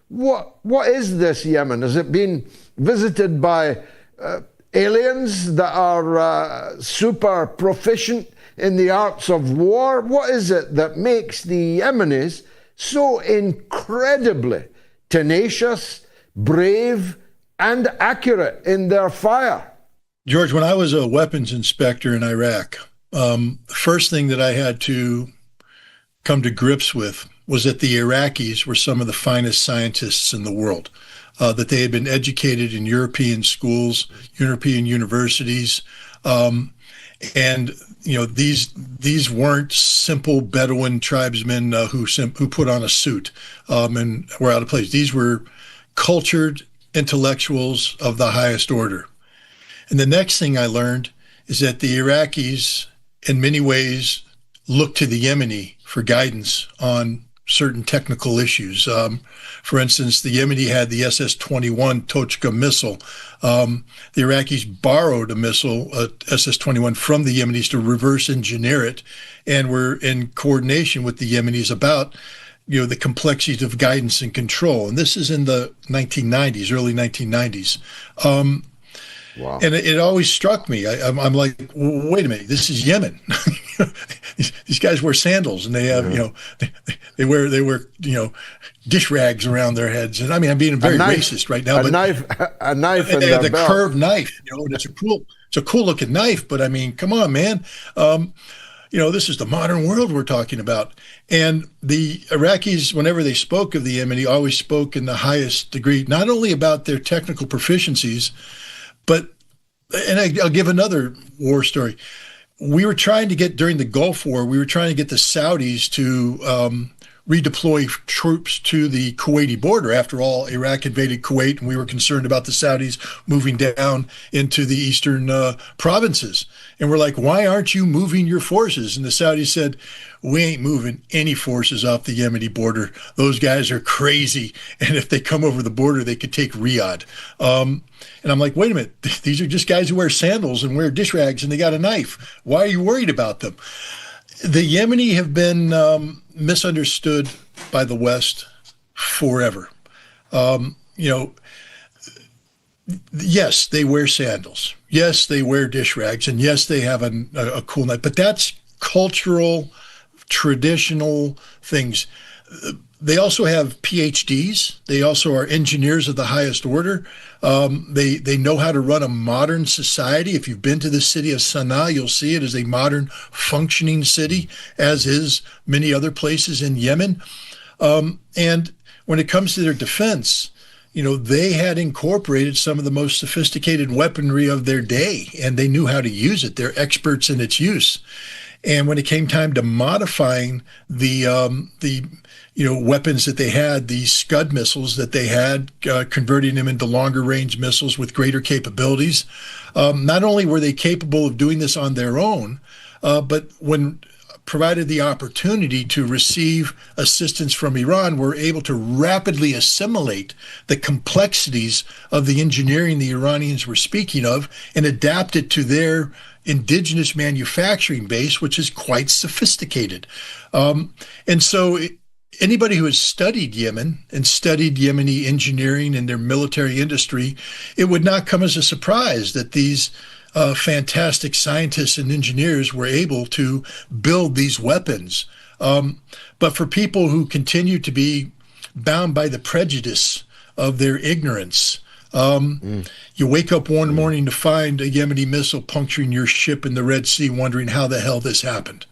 What is this Yemen? Has it been visited by aliens that are super proficient in the arts of war? What is it that makes the Yemenis so incredibly tenacious, brave, and accurate in their fire? George, when I was a weapons inspector in Iraq, first thing that I had to come to grips with was that the Iraqis were some of the finest scientists in the world, that they had been educated in European schools, European universities, and these weren't simple Bedouin tribesmen who put on a suit and were out of place. These were cultured intellectuals of the highest order. And the next thing I learned is that the Iraqis, in many ways, looked to the Yemeni for guidance on certain technical issues. For instance, the Yemeni had the SS-21 Tochka missile. The Iraqis borrowed a missile, SS-21, from the Yemenis to reverse engineer it, and were in coordination with the Yemenis about the complexities of guidance and control. And this is in the 1990s, early 1990s. Wow. And it always struck me. I'm like, wait a minute, this is Yemen. These guys wear sandals, and they have, they wear dish rags around their heads. And I mean, I'm being very racist right now. A knife, and they have the belt. curved knife. And it's a cool looking knife. But I mean, come on, man. This is the modern world we're talking about. And the Iraqis, whenever they spoke of the Yemeni, always spoke in the highest degree, not only about their technical proficiencies, but, and I'll give another war story. We were trying to get, during the Gulf War, we were trying to get the Saudis to redeploy troops to the Kuwaiti border. After all, Iraq invaded Kuwait, and we were concerned about the Saudis moving down into the eastern provinces. And we're like, why aren't you moving your forces? And the Saudis said, we ain't moving any forces off the Yemeni border. Those guys are crazy. And if they come over the border, they could take Riyadh. And I'm like, wait a minute, these are just guys who wear sandals and wear dish rags, and they got a knife. Why are you worried about them? The Yemeni have been misunderstood by the West forever. Yes, they wear sandals. Yes, they wear dish rags. And yes, they have a cool knife. But that's cultural, traditional things. They also have PhDs. They also are engineers of the highest order. They know how to run a modern society. If you've been to the city of Sana'a, you'll see it as a modern, functioning city, as is many other places in Yemen. And when it comes to their defense, they had incorporated some of the most sophisticated weaponry of their day, and they knew how to use it. They're experts in its use. And when it came time to modifying the weapons that they had, these Scud missiles that they had, converting them into longer range missiles with greater capabilities, not only were they capable of doing this on their own, but when provided the opportunity to receive assistance from Iran, were able to rapidly assimilate the complexities of the engineering the Iranians were speaking of and adapt it to their indigenous manufacturing base, which is quite sophisticated. And so anybody who has studied Yemen and studied Yemeni engineering and their military industry, it would not come as a surprise that these fantastic scientists and engineers were able to build these weapons. But for people who continue to be bound by the prejudice of their ignorance, you wake up one morning to find a Yemeni missile puncturing your ship in the Red Sea, wondering how the hell this happened.